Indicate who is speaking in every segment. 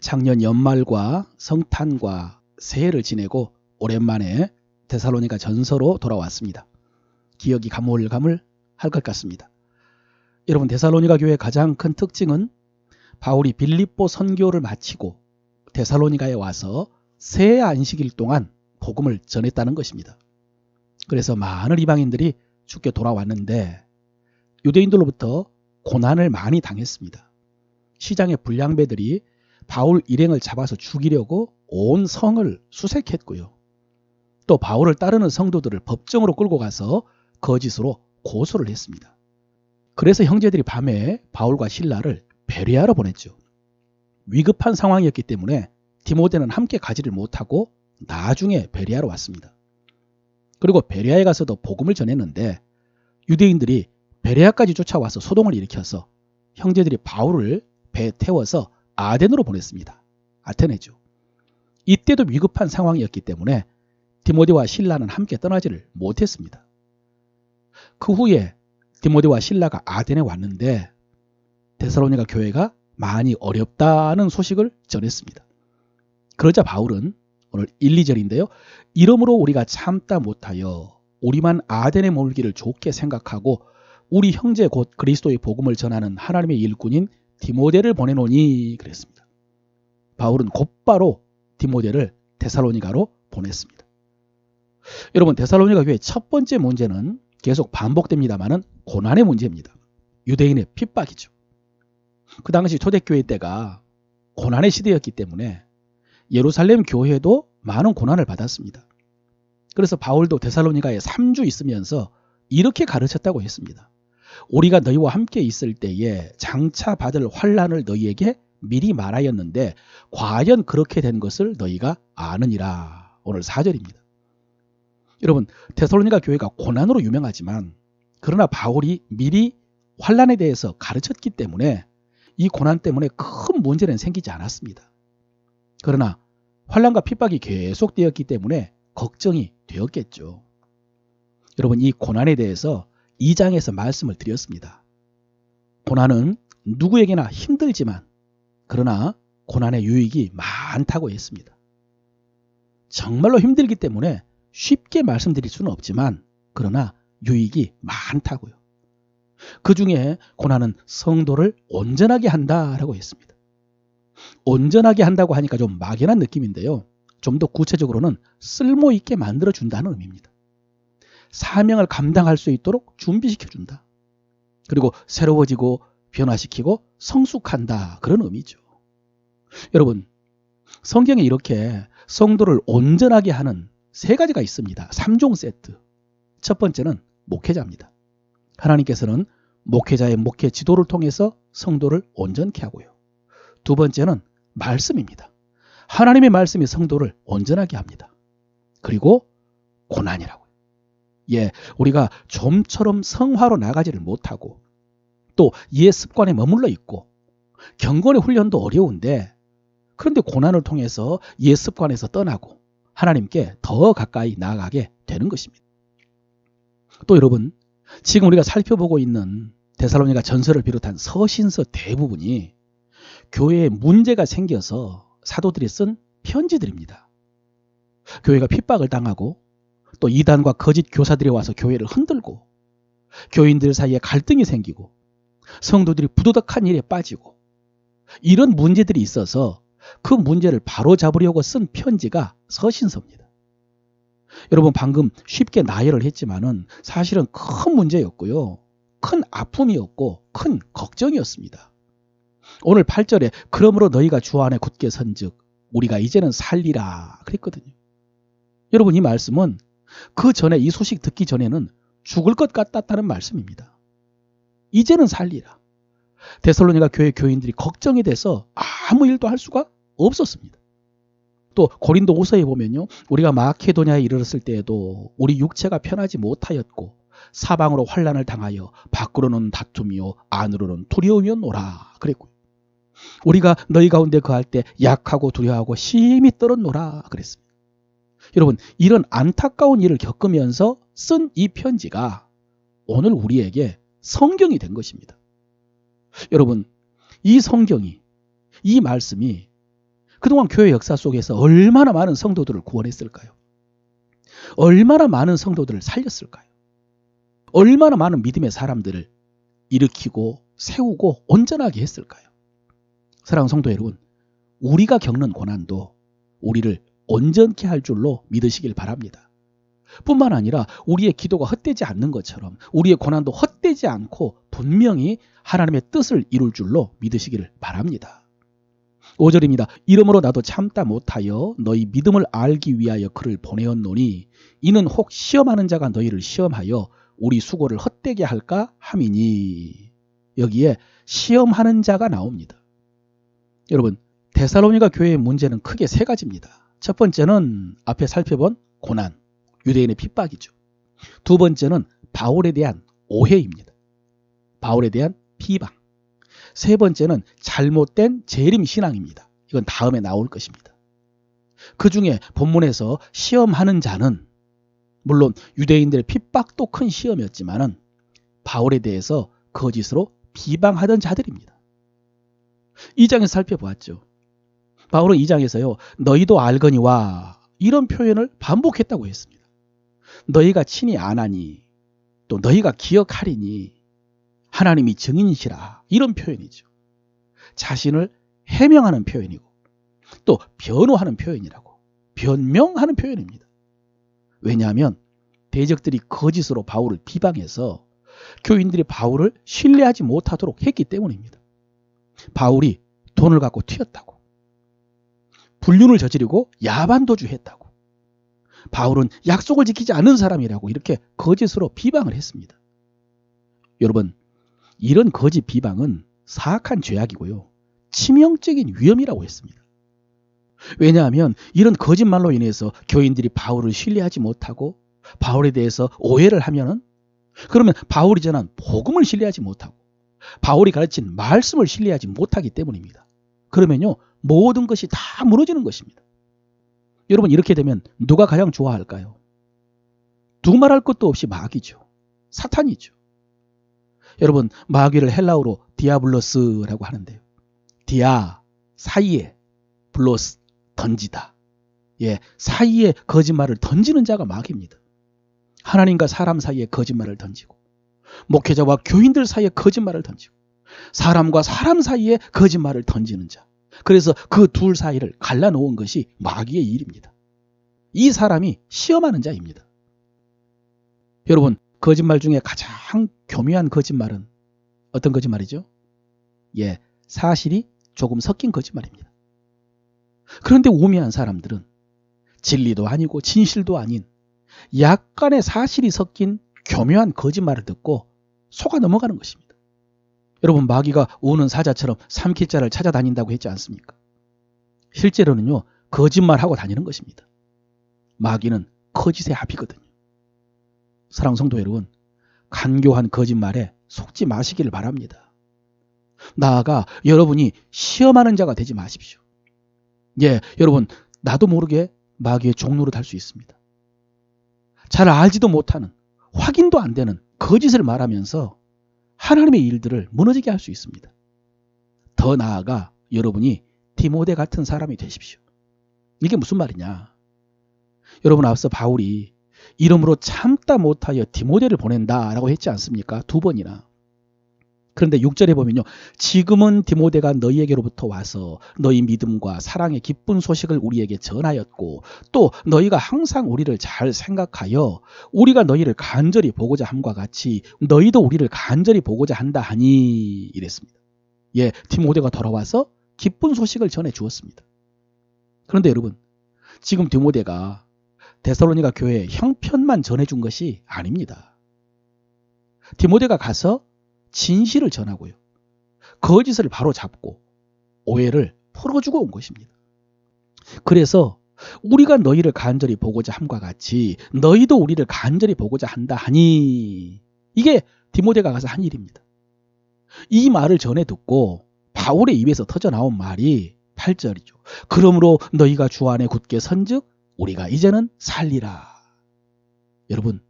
Speaker 1: 작년 연말과 성탄과 새해를 지내고 오랜만에 데살로니가 전서로 돌아왔습니다. 기억이 가물가물할 것 같습니다. 여러분, 데살로니가 교회의 가장 큰 특징은 바울이 빌립보 선교를 마치고 데살로니가에 와서 새 안식일 동안 복음을 전했다는 것입니다. 그래서 많은 이방인들이 주께 돌아왔는데 유대인들로부터 고난을 많이 당했습니다. 시장의 불량배들이 바울 일행을 잡아서 죽이려고 온 성을 수색했고요. 또 바울을 따르는 성도들을 법정으로 끌고 가서 거짓으로 고소를 했습니다. 그래서 형제들이 밤에 바울과 실라를 베레아로 보냈죠. 위급한 상황이었기 때문에 디모데는 함께 가지를 못하고 나중에 베레아로 왔습니다. 그리고 베레아에 가서도 복음을 전했는데 유대인들이 베레아까지 쫓아와서 소동을 일으켜서 형제들이 바울을 배에 태워서 아덴으로 보냈습니다. 아테네죠. 이때도 위급한 상황이었기 때문에 디모데와 실라는 함께 떠나지를 못했습니다. 그 후에 디모데와 실라가 아덴에 왔는데 데살로니가 교회가 많이 어렵다는 소식을 전했습니다. 그러자 바울은 오늘 1, 2절인데요. 이러므로 우리가 참다 못하여 우리만 아덴에 머물기를 좋게 생각하고 우리 형제 곧 그리스도의 복음을 전하는 하나님의 일꾼인 디모데를 보내노니 그랬습니다. 바울은 곧바로 디모데를 데살로니가로 보냈습니다. 여러분, 데살로니가 교회의 첫 번째 문제는 계속 반복됩니다만은 고난의 문제입니다. 유대인의 핍박이죠. 그 당시 초대교회 때가 고난의 시대였기 때문에 예루살렘 교회도 많은 고난을 받았습니다. 그래서 바울도 데살로니가에 3주 있으면서 이렇게 가르쳤다고 했습니다. 우리가 너희와 함께 있을 때에 장차 받을 환난을 너희에게 미리 말하였는데 과연 그렇게 된 것을 너희가 아느니라. 오늘 4절입니다. 여러분, 데살로니가 교회가 고난으로 유명하지만 그러나 바울이 미리 환난에 대해서 가르쳤기 때문에 이 고난 때문에 큰 문제는 생기지 않았습니다. 그러나 환난과 핍박이 계속되었기 때문에 걱정이 되었겠죠. 여러분, 이 고난에 대해서 2장에서 말씀을 드렸습니다. 고난은 누구에게나 힘들지만 그러나 고난의 유익이 많다고 했습니다. 정말로 힘들기 때문에 쉽게 말씀드릴 수는 없지만 그러나 유익이 많다고요. 그 중에 고난은 성도를 온전하게 한다라고 했습니다. 온전하게 한다고 하니까 좀 막연한 느낌인데요. 좀 더 구체적으로는 쓸모있게 만들어준다는 의미입니다. 사명을 감당할 수 있도록 준비시켜준다. 그리고 새로워지고 변화시키고 성숙한다. 그런 의미죠. 여러분, 성경에 이렇게 성도를 온전하게 하는 3가지가 있습니다. 3종 세트. 첫 번째는 목회자입니다. 하나님께서는 목회자의 목회 지도를 통해서 성도를 온전케 하고요. 두 번째는 말씀입니다. 하나님의 말씀이 성도를 온전하게 합니다. 그리고 고난이라고요. 우리가 좀처럼 성화로 나가지를 못하고 또 옛 습관에 머물러 있고 경건의 훈련도 어려운데 그런데 고난을 통해서 옛 습관에서 떠나고 하나님께 더 가까이 나아가게 되는 것입니다. 또 여러분, 지금 우리가 살펴보고 있는 데살로니가 전서를 비롯한 서신서 대부분이 교회에 문제가 생겨서 사도들이 쓴 편지들입니다. 교회가 핍박을 당하고 또 이단과 거짓 교사들이 와서 교회를 흔들고 교인들 사이에 갈등이 생기고 성도들이 부도덕한 일에 빠지고 이런 문제들이 있어서 그 문제를 바로잡으려고 쓴 편지가 서신서입니다. 여러분, 방금 쉽게 나열을 했지만은 사실은 큰 문제였고요. 큰 아픔이었고 큰 걱정이었습니다. 오늘 8절에 그러므로 너희가 주 안에 굳게 선즉 우리가 이제는 살리라 그랬거든요. 여러분, 이 말씀은 그 전에 이 소식 듣기 전에는 죽을 것 같았다는 말씀입니다. 이제는 살리라. 데살로니가 교회 교인들이 걱정이 돼서 아무 일도 할 수가 없었습니다. 또 고린도후서에 보면요, 우리가 마케도냐에 이르렀을 때에도 우리 육체가 편하지 못하였고 사방으로 환난을 당하여 밖으로는 다툼이요 안으로는 두려움이었노라 그랬고요. 우리가 너희 가운데 거할 때 약하고 두려워하고 심히 떨었노라 그랬습니다. 여러분, 이런 안타까운 일을 겪으면서 쓴 이 편지가 오늘 우리에게 성경이 된 것입니다. 여러분, 이 성경이, 이 말씀이 그동안 교회 역사 속에서 얼마나 많은 성도들을 구원했을까요? 얼마나 많은 성도들을 살렸을까요? 얼마나 많은 믿음의 사람들을 일으키고 세우고 온전하게 했을까요? 사랑하는 성도 여러분, 우리가 겪는 고난도 우리를 온전케 할 줄로 믿으시길 바랍니다. 뿐만 아니라 우리의 기도가 헛되지 않는 것처럼 우리의 고난도 헛되지 않고 분명히 하나님의 뜻을 이룰 줄로 믿으시기를 바랍니다. 5절입니다. 이러므로 나도 참다 못하여 너희 믿음을 알기 위하여 그를 보내었노니 이는 혹 시험하는 자가 너희를 시험하여 우리 수고를 헛되게 할까 함이니. 여기에 시험하는 자가 나옵니다. 여러분, 데살로니가 교회의 문제는 크게 세 가지입니다. 첫 번째는 앞에 살펴본 고난, 유대인의 핍박이죠. 두 번째는 바울에 대한 오해입니다. 바울에 대한 비방. 세 번째는 잘못된 재림 신앙입니다. 이건 다음에 나올 것입니다. 그 중에 본문에서 시험하는 자는 물론 유대인들의 핍박도 큰 시험이었지만은 바울에 대해서 거짓으로 비방하던 자들입니다. 2장에서 살펴보았죠. 바울은 2장에서요. 너희도 알거니와 이런 표현을 반복했다고 했습니다. 너희가 친히 아나니 또 너희가 기억하리니 하나님이 증인이시라 이런 표현이죠. 자신을 해명하는 표현이고 또 변호하는 표현이라고 변명하는 표현입니다. 왜냐하면 대적들이 거짓으로 바울을 비방해서 교인들이 바울을 신뢰하지 못하도록 했기 때문입니다. 바울이 돈을 갖고 튀었다고 불륜을 저지르고 야반도주했다고 바울은 약속을 지키지 않는 사람이라고 이렇게 거짓으로 비방을 했습니다. 여러분, 이런 거짓 비방은 사악한 죄악이고요. 치명적인 위험이라고 했습니다. 왜냐하면 이런 거짓말로 인해서 교인들이 바울을 신뢰하지 못하고 바울에 대해서 오해를 하면은 그러면 바울이 전한 복음을 신뢰하지 못하고 바울이 가르친 말씀을 신뢰하지 못하기 때문입니다. 그러면요 모든 것이 다 무너지는 것입니다. 여러분, 이렇게 되면 누가 가장 좋아할까요? 두말할 것도 없이 마귀죠. 사탄이죠. 여러분, 마귀를 헬라어로 디아블로스라고 하는데요. 디아, 사이에, 블로스, 던지다. 예, 사이에 거짓말을 던지는 자가 마귀입니다. 하나님과 사람 사이에 거짓말을 던지고 목회자와 교인들 사이에 거짓말을 던지고 사람과 사람 사이에 거짓말을 던지는 자. 그래서 그 둘 사이를 갈라놓은 것이 마귀의 일입니다. 이 사람이 시험하는 자입니다. 여러분, 거짓말 중에 가장 교묘한 거짓말은 어떤 거짓말이죠? 예, 사실이 조금 섞인 거짓말입니다. 그런데 우매한 사람들은 진리도 아니고 진실도 아닌 약간의 사실이 섞인 교묘한 거짓말을 듣고 속아 넘어가는 것입니다. 여러분, 마귀가 우는 사자처럼 삼킬 자를 찾아다닌다고 했지 않습니까? 실제로는요, 거짓말하고 다니는 것입니다. 마귀는 거짓의 합이거든요. 사랑하는 성도 여러분, 간교한 거짓말에 속지 마시기를 바랍니다. 나아가 여러분이 시험하는 자가 되지 마십시오. 예, 여러분, 나도 모르게 마귀의 종로를 달 수 있습니다. 잘 알지도 못하는, 확인도 안 되는 거짓을 말하면서 하나님의 일들을 무너지게 할 수 있습니다. 더 나아가 여러분이 디모데 같은 사람이 되십시오. 이게 무슨 말이냐? 여러분, 앞서 바울이 이러므로 참다 못하여 디모데를 보낸다라고 했지 않습니까? 2번이나. 그런데 6절에 보면요. 지금은 디모데가 너희에게로부터 와서 너희 믿음과 사랑의 기쁜 소식을 우리에게 전하였고 또 너희가 항상 우리를 잘 생각하여 우리가 너희를 간절히 보고자 함과 같이 너희도 우리를 간절히 보고자 한다 하니 이랬습니다. 예, 디모데가 돌아와서 기쁜 소식을 전해 주었습니다. 그런데 여러분, 지금 디모데가 데살로니가 교회에 형편만 전해준 것이 아닙니다. 디모데가 가서 진실을 전하고요. 거짓을 바로 잡고 오해를 풀어주고 온 것입니다. 그래서 우리가 너희를 간절히 보고자 함과 같이 너희도 우리를 간절히 보고자 한다 하니 이게 디모데가 가서 한 일입니다. 이 말을 전해 듣고 바울의 입에서 터져나온 말이 8절이죠. 그러므로 너희가 주 안에 굳게 선즉 우리가 이제는 살리라. 여러분,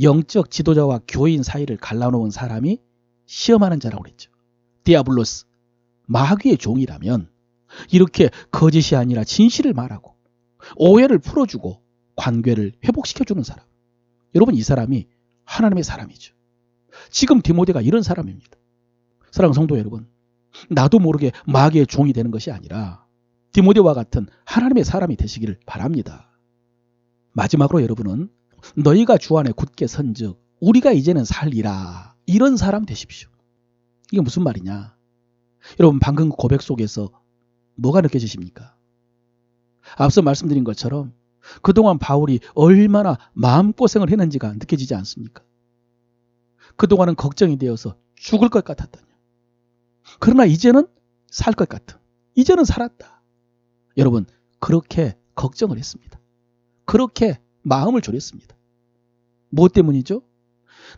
Speaker 1: 영적 지도자와 교인 사이를 갈라놓은 사람이 시험하는 자라고 그랬죠. 디아블로스, 마귀의 종이라면 이렇게 거짓이 아니라 진실을 말하고 오해를 풀어주고 관계를 회복시켜주는 사람. 여러분, 이 사람이 하나님의 사람이죠. 지금 디모데가 이런 사람입니다. 사랑하는 성도 여러분, 나도 모르게 마귀의 종이 되는 것이 아니라 디모데와 같은 하나님의 사람이 되시기를 바랍니다. 마지막으로 여러분은 너희가 주 안에 굳게 선즉 우리가 이제는 살리라, 이런 사람 되십시오. 이게 무슨 말이냐? 여러분, 방금 고백 속에서 뭐가 느껴지십니까? 앞서 말씀드린 것처럼 그동안 바울이 얼마나 마음고생을 했는지가 느껴지지 않습니까? 그동안은 걱정이 되어서 죽을 것 같았더니, 그러나 이제는 살 것 같은, 이제는 살았다. 여러분, 그렇게 걱정을 했습니다. 그렇게 마음을 졸였습니다. 무엇 때문이죠?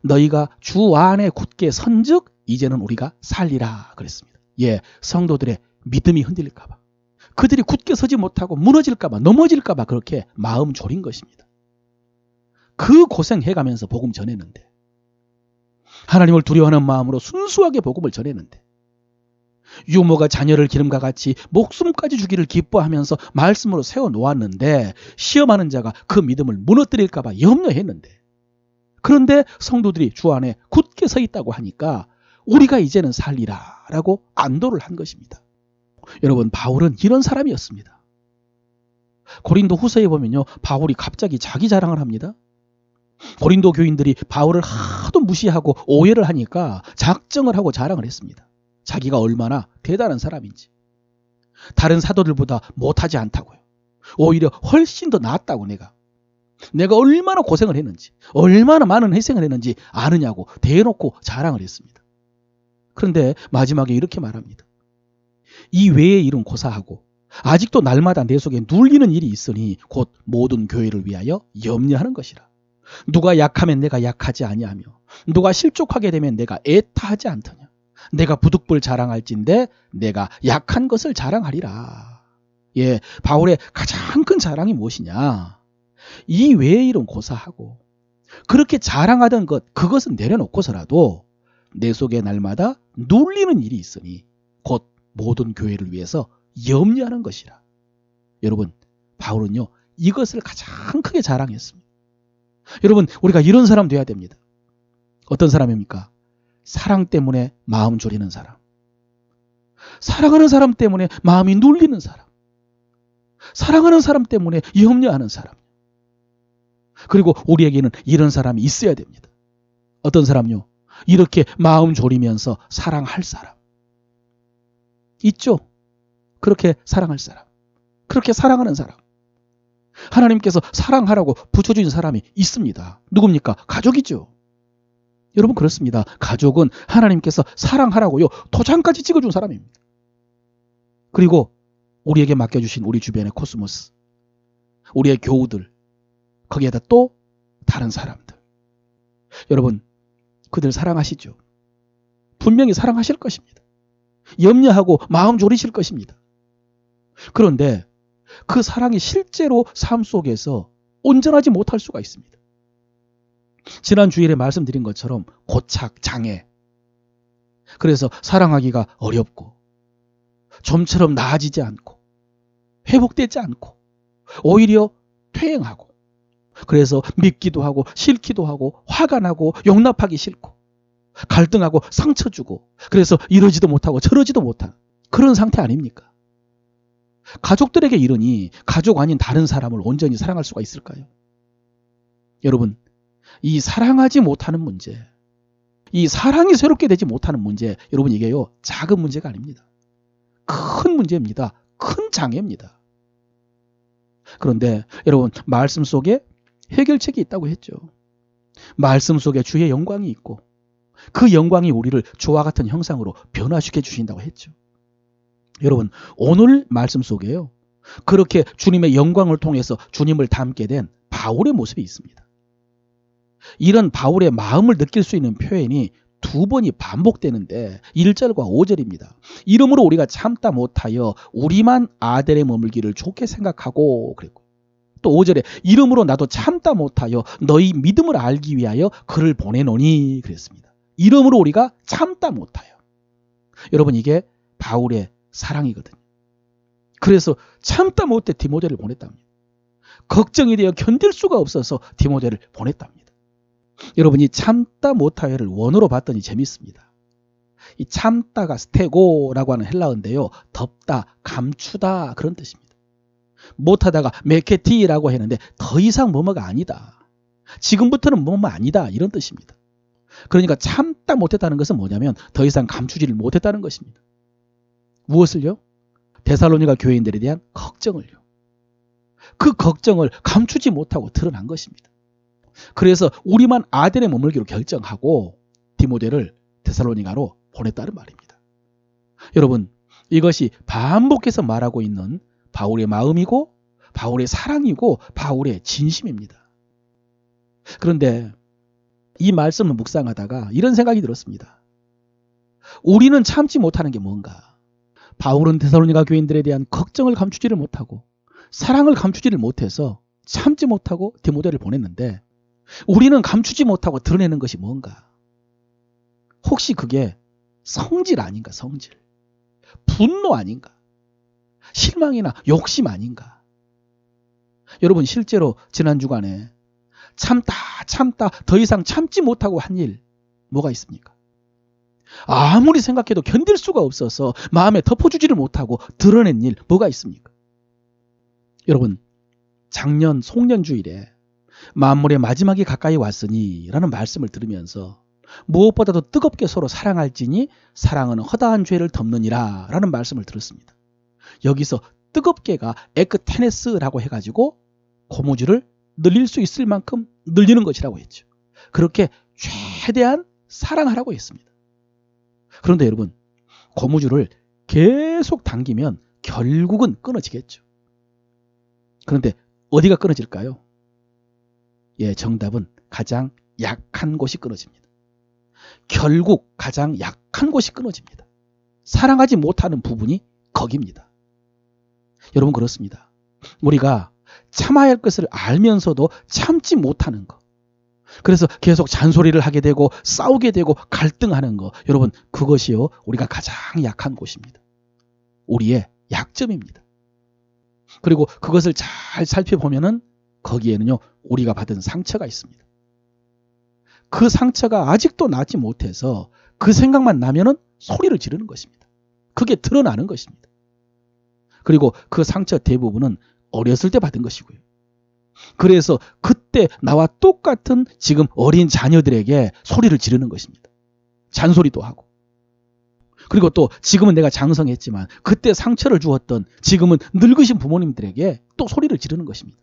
Speaker 1: 너희가 주 안에 굳게 선즉 이제는 우리가 살리라 그랬습니다. 예, 성도들의 믿음이 흔들릴까 봐, 그들이 굳게 서지 못하고 무너질까 봐, 넘어질까 봐 그렇게 마음 졸인 것입니다. 그 고생해가면서 복음 전했는데, 하나님을 두려워하는 마음으로 순수하게 복음을 전했는데, 유모가 자녀를 기름과 같이 목숨까지 주기를 기뻐하면서 말씀으로 세워놓았는데, 시험하는 자가 그 믿음을 무너뜨릴까 봐 염려했는데, 그런데 성도들이 주 안에 굳게 서 있다고 하니까 우리가 이제는 살리라 라고 안도를 한 것입니다. 여러분, 바울은 이런 사람이었습니다. 고린도 후서에 보면요, 바울이 갑자기 자기 자랑을 합니다. 고린도 교인들이 바울을 하도 무시하고 오해를 하니까 작정을 하고 자랑을 했습니다. 자기가 얼마나 대단한 사람인지, 다른 사도들보다 못하지 않다고요. 오히려 훨씬 더 낫다고, 내가 얼마나 고생을 했는지, 얼마나 많은 희생을 했는지 아느냐고 대놓고 자랑을 했습니다. 그런데 마지막에 이렇게 말합니다. 이 외의 일은 고사하고 아직도 날마다 내 속에 눌리는 일이 있으니 곧 모든 교회를 위하여 염려하는 것이라. 누가 약하면 내가 약하지 아니하며 누가 실족하게 되면 내가 애타하지 않더냐. 내가 부득불 자랑할진대 내가 약한 것을 자랑하리라. 예, 바울의 가장 큰 자랑이 무엇이냐? 이 외의 일은 고사하고 그렇게 자랑하던 것, 그것은 내려놓고서라도 내 속에 날마다 눌리는 일이 있으니 곧 모든 교회를 위해서 염려하는 것이라. 여러분, 바울은요, 이것을 가장 크게 자랑했습니다. 여러분, 우리가 이런 사람 돼야 됩니다. 어떤 사람입니까? 사랑 때문에 마음 졸이는 사람, 사랑하는 사람 때문에 마음이 눌리는 사람, 사랑하는 사람 때문에 염려하는 사람. 그리고 우리에게는 이런 사람이 있어야 됩니다. 어떤 사람요? 이렇게 마음 졸이면서 사랑할 사람 있죠? 그렇게 사랑할 사람, 그렇게 사랑하는 사람, 하나님께서 사랑하라고 붙여주신 사람이 있습니다. 누굽니까? 가족이죠. 여러분, 그렇습니다. 가족은 하나님께서 사랑하라고요, 도장까지 찍어준 사람입니다. 그리고 우리에게 맡겨주신 우리 주변의 코스모스, 우리의 교우들, 거기에다 또 다른 사람들. 여러분, 그들 사랑하시죠? 분명히 사랑하실 것입니다. 염려하고 마음 졸이실 것입니다. 그런데 그 사랑이 실제로 삶 속에서 온전하지 못할 수가 있습니다. 지난 주일에 말씀드린 것처럼 고착, 장애. 그래서 사랑하기가 어렵고 좀처럼 나아지지 않고 회복되지 않고 오히려 퇴행하고, 그래서 밉기도 하고 싫기도 하고 화가 나고 용납하기 싫고 갈등하고 상처 주고, 그래서 이러지도 못하고 저러지도 못한 그런 상태 아닙니까? 가족들에게 이르니 가족 아닌 다른 사람을 온전히 사랑할 수가 있을까요? 여러분, 이 사랑하지 못하는 문제, 이 사랑이 새롭게 되지 못하는 문제, 여러분, 이게요, 작은 문제가 아닙니다. 큰 문제입니다. 큰 장애입니다. 그런데 여러분, 말씀 속에 해결책이 있다고 했죠. 말씀 속에 주의 영광이 있고 그 영광이 우리를 주와 같은 형상으로 변화시켜 주신다고 했죠. 여러분, 오늘 말씀 속에요, 그렇게 주님의 영광을 통해서 주님을 닮게 된 바울의 모습이 있습니다. 이런 바울의 마음을 느낄 수 있는 표현이 두 번이 반복되는데 1절과 5절입니다. 이러므로 우리가 참다 못하여 우리만 아델에 머물기를 좋게 생각하고 그랬고, 또 5절에 이러므로 나도 참다 못하여 너희 믿음을 알기 위하여 그를 보내노니 그랬습니다. 이러므로 우리가 참다 못하여. 여러분, 이게 바울의 사랑이거든요. 그래서 참다 못해 디모데를 보냈답니다. 걱정이 되어 견딜 수가 없어서 디모데를 보냈답니다. 여러분, 이 참다 못하여를 원어로 봤더니 재밌습니다. 이 참다가 스테고라고 하는 헬라어인데요. 덮다, 감추다 그런 뜻입니다. 못하다가 메케티라고 했는데 더 이상 뭐뭐가 아니다. 지금부터는 뭐뭐 아니다 이런 뜻입니다. 그러니까 참다 못했다는 것은 뭐냐면 더 이상 감추지를 못했다는 것입니다. 무엇을요? 데살로니가 교인들에 대한 걱정을요. 그 걱정을 감추지 못하고 드러난 것입니다. 그래서 우리만 아덴에 머물기로 결정하고 디모데를 데살로니가로 보냈다는 말입니다. 여러분, 이것이 반복해서 말하고 있는 바울의 마음이고 바울의 사랑이고 바울의 진심입니다. 그런데 이 말씀을 묵상하다가 이런 생각이 들었습니다. 우리는 참지 못하는 게 뭔가? 바울은 데살로니가 교인들에 대한 걱정을 감추지를 못하고 사랑을 감추지를 못해서 참지 못하고 디모데를 보냈는데 우리는 감추지 못하고 드러내는 것이 뭔가? 혹시 그게 성질 아닌가? 성질. 분노 아닌가? 실망이나 욕심 아닌가? 여러분, 실제로 지난 주간에 참다 더 이상 참지 못하고 한 일 뭐가 있습니까? 아무리 생각해도 견딜 수가 없어서 마음에 덮어주지를 못하고 드러낸 일 뭐가 있습니까? 여러분, 작년 송년주일에 만물의 마지막이 가까이 왔으니 라는 말씀을 들으면서 무엇보다도 뜨겁게 서로 사랑할지니 사랑은 허다한 죄를 덮느니라 라는 말씀을 들었습니다. 여기서 뜨겁게가 에크테네스라고 해가지고 고무줄을 늘릴 수 있을 만큼 늘리는 것이라고 했죠. 그렇게 최대한 사랑하라고 했습니다. 그런데 여러분, 고무줄을 계속 당기면 결국은 끊어지겠죠. 그런데 어디가 끊어질까요? 예, 정답은 가장 약한 곳이 끊어집니다. 결국 가장 약한 곳이 끊어집니다. 사랑하지 못하는 부분이 거기입니다. 여러분, 그렇습니다. 우리가 참아야 할 것을 알면서도 참지 못하는 것. 그래서 계속 잔소리를 하게 되고 싸우게 되고 갈등하는 것. 여러분, 그것이요 우리가 가장 약한 곳입니다. 우리의 약점입니다. 그리고 그것을 잘 살펴보면은 거기에는요 우리가 받은 상처가 있습니다. 그 상처가 아직도 낫지 못해서 그 생각만 나면은 소리를 지르는 것입니다. 그게 드러나는 것입니다. 그리고 그 상처 대부분은 어렸을 때 받은 것이고요. 그래서 그때 나와 똑같은 지금 어린 자녀들에게 소리를 지르는 것입니다. 잔소리도 하고. 그리고 또 지금은 내가 장성했지만 그때 상처를 주었던 지금은 늙으신 부모님들에게 또 소리를 지르는 것입니다.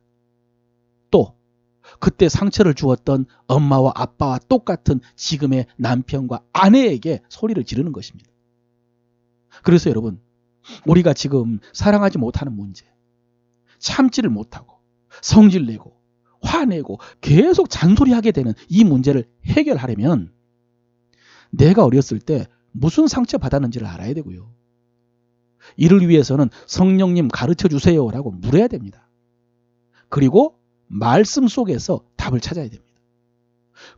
Speaker 1: 또 그때 상처를 주었던 엄마와 아빠와 똑같은 지금의 남편과 아내에게 소리를 지르는 것입니다. 그래서 여러분, 우리가 지금 사랑하지 못하는 문제, 참지를 못하고 성질내고 화내고 계속 잔소리하게 되는 이 문제를 해결하려면 내가 어렸을 때 무슨 상처 받았는지를 알아야 되고요. 이를 위해서는 성령님 가르쳐 주세요라고 물어야 됩니다. 그리고 말씀 속에서 답을 찾아야 됩니다.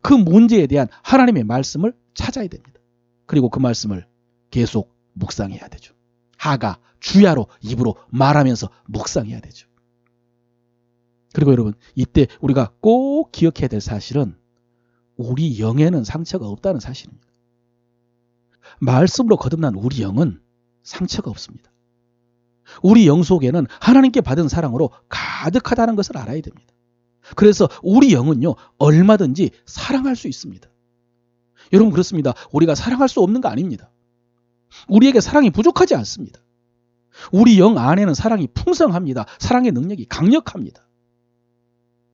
Speaker 1: 그 문제에 대한 하나님의 말씀을 찾아야 됩니다. 그리고 그 말씀을 계속 묵상해야 되죠. 하가 주야로 입으로 말하면서 묵상해야 되죠. 그리고 여러분, 이때 우리가 꼭 기억해야 될 사실은 우리 영에는 상처가 없다는 사실입니다. 말씀으로 거듭난 우리 영은 상처가 없습니다. 우리 영 속에는 하나님께 받은 사랑으로 가득하다는 것을 알아야 됩니다. 그래서 우리 영은요 얼마든지 사랑할 수 있습니다. 여러분, 그렇습니다. 우리가 사랑할 수 없는 거 아닙니다. 우리에게 사랑이 부족하지 않습니다. 우리 영 안에는 사랑이 풍성합니다. 사랑의 능력이 강력합니다.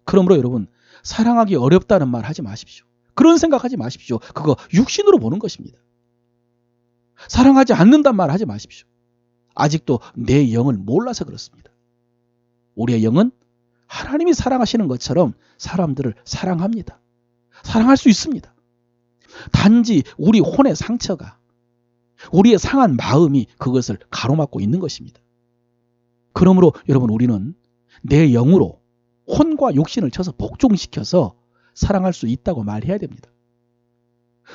Speaker 1: 그러므로 여러분, 사랑하기 어렵다는 말 하지 마십시오. 그런 생각하지 마십시오. 그거 육신으로 보는 것입니다. 사랑하지 않는단 말 하지 마십시오. 아직도 내 영을 몰라서 그렇습니다. 우리의 영은 하나님이 사랑하시는 것처럼 사람들을 사랑합니다. 사랑할 수 있습니다. 단지 우리 혼의 상처가, 우리의 상한 마음이 그것을 가로막고 있는 것입니다. 그러므로 여러분, 우리는 내 영으로 혼과 육신을 쳐서 복종시켜서 사랑할 수 있다고 말해야 됩니다.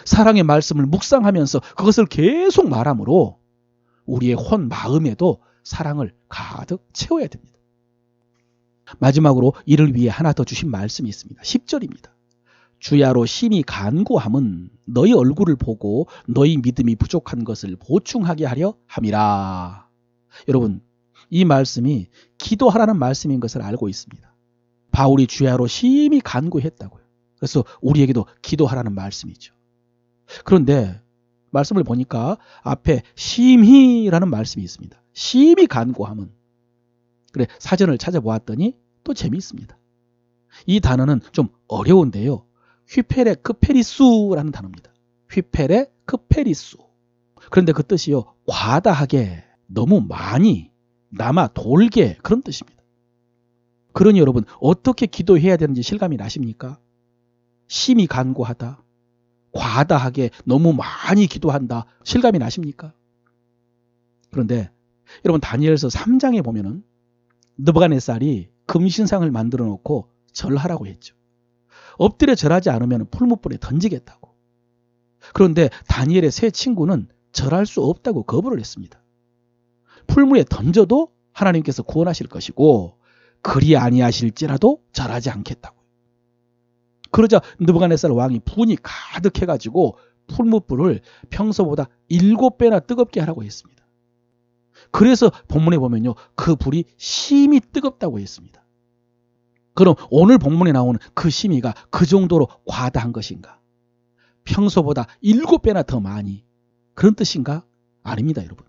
Speaker 1: 사랑의 말씀을 묵상하면서 그것을 계속 말함으로 우리의 혼 마음에도 사랑을 가득 채워야 됩니다. 마지막으로 이를 위해 하나 더 주신 말씀이 있습니다. 10절입니다. 주야로 심히 간구함은 너희 얼굴을 보고 너희 믿음이 부족한 것을 보충하게 하려 함이라. 여러분, 이 말씀이 기도하라는 말씀인 것을 알고 있습니다. 바울이 주야로 심히 간구했다고요. 그래서 우리에게도 기도하라는 말씀이죠. 그런데 말씀을 보니까 앞에 심히라는 말씀이 있습니다. 심히 간구함은. 그래, 사전을 찾아보았더니 또 재미있습니다. 이 단어는 좀 어려운데요. 휘페레 크페리수라는 단어입니다. 휘페레 크페리수. 그런데 그 뜻이요, 과다하게, 너무 많이, 남아 돌게, 그런 뜻입니다. 그러니 여러분, 어떻게 기도해야 되는지 실감이 나십니까? 심히 간구하다, 과다하게, 너무 많이 기도한다, 실감이 나십니까? 그런데 여러분, 다니엘서 3장에 보면은 느부갓네살이 금신상을 만들어 놓고 절하라고 했죠. 엎드려 절하지 않으면 풀무불에 던지겠다고. 그런데 다니엘의 세 친구는 절할 수 없다고 거부를 했습니다. 풀무에 던져도 하나님께서 구원하실 것이고 그리 아니하실지라도 절하지 않겠다고. 그러자 느부갓네살 왕이 분이 가득해가지고 풀무불을 평소보다 7배나 뜨겁게 하라고 했습니다. 그래서 본문에 보면요, 그 불이 심히 뜨겁다고 했습니다. 그럼 오늘 본문에 나오는 그 심히가 그 정도로 과다한 것인가? 평소보다 7배나 더 많이, 그런 뜻인가? 아닙니다, 여러분.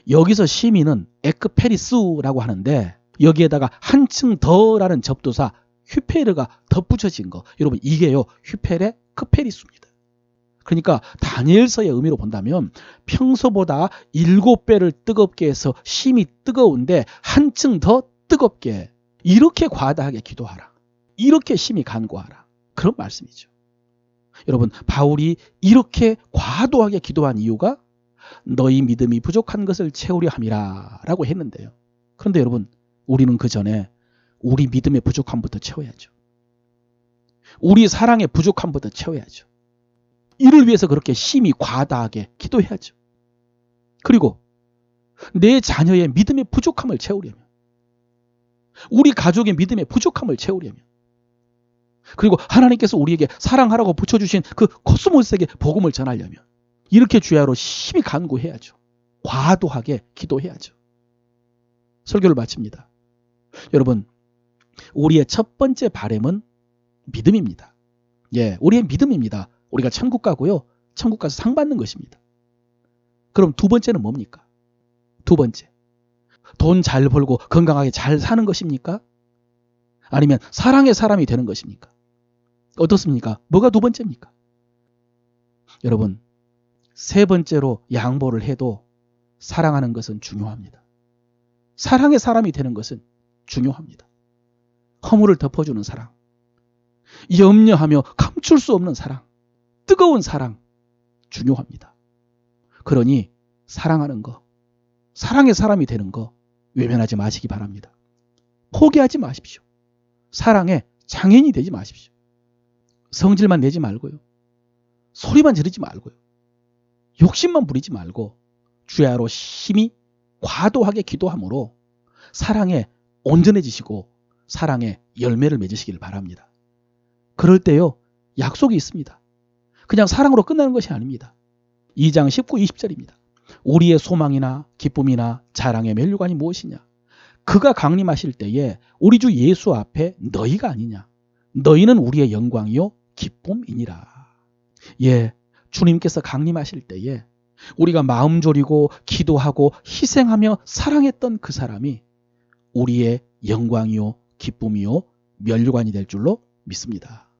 Speaker 1: 여기서 심히는 에크페리스라고 하는데 여기에다가 한층 더라는 접두사 휘페르가 덧붙여진 거, 여러분, 이게요 휘페레 크페리스입니다. 그러니까 다니엘서의 의미로 본다면 평소보다 7배를 뜨겁게 해서 심히 뜨거운데 한층 더 뜨겁게, 이렇게 과다하게 기도하라, 이렇게 심히 간구하라, 그런 말씀이죠. 여러분, 바울이 이렇게 과도하게 기도한 이유가 너희 믿음이 부족한 것을 채우려 함이라 라고 했는데요. 그런데 여러분, 우리는 그 전에 우리 믿음의 부족함부터 채워야죠. 우리 사랑의 부족함부터 채워야죠. 이를 위해서 그렇게 심히 과다하게 기도해야죠. 그리고 내 자녀의 믿음의 부족함을 채우려면, 우리 가족의 믿음의 부족함을 채우려면, 그리고 하나님께서 우리에게 사랑하라고 붙여주신 그 코스모스에게 복음을 전하려면 이렇게 주야로 심히 간구해야죠. 과도하게 기도해야죠. 설교를 마칩니다. 여러분, 우리의 첫 번째 바람은 믿음입니다. 예, 우리의 믿음입니다. 우리가 천국 가고요, 천국 가서 상 받는 것입니다. 그럼 두 번째는 뭡니까? 두 번째, 돈 잘 벌고 건강하게 잘 사는 것입니까? 아니면 사랑의 사람이 되는 것입니까? 어떻습니까? 뭐가 두 번째입니까? 여러분, 세 번째로 양보를 해도 사랑하는 것은 중요합니다. 사랑의 사람이 되는 것은 중요합니다. 허물을 덮어주는 사랑, 염려하며 감출 수 없는 사랑, 뜨거운 사랑, 중요합니다. 그러니 사랑하는 거, 사랑의 사람이 되는 거 외면하지 마시기 바랍니다. 포기하지 마십시오. 사랑의 장인이 되지 마십시오. 성질만 내지 말고요, 소리만 지르지 말고요, 욕심만 부리지 말고 주야로 심히 과도하게 기도함으로 사랑에 온전해지시고 사랑의 열매를 맺으시길 바랍니다. 그럴 때요, 약속이 있습니다. 그냥 사랑으로 끝나는 것이 아닙니다. 2장 19, 20절입니다. 우리의 소망이나 기쁨이나 자랑의 면류관이 무엇이냐? 그가 강림하실 때에 우리 주 예수 앞에 너희가 아니냐? 너희는 우리의 영광이요 기쁨이니라. 예, 주님께서 강림하실 때에 우리가 마음 졸이고 기도하고 희생하며 사랑했던 그 사람이 우리의 영광이요 기쁨이요 면류관이 될 줄로 믿습니다.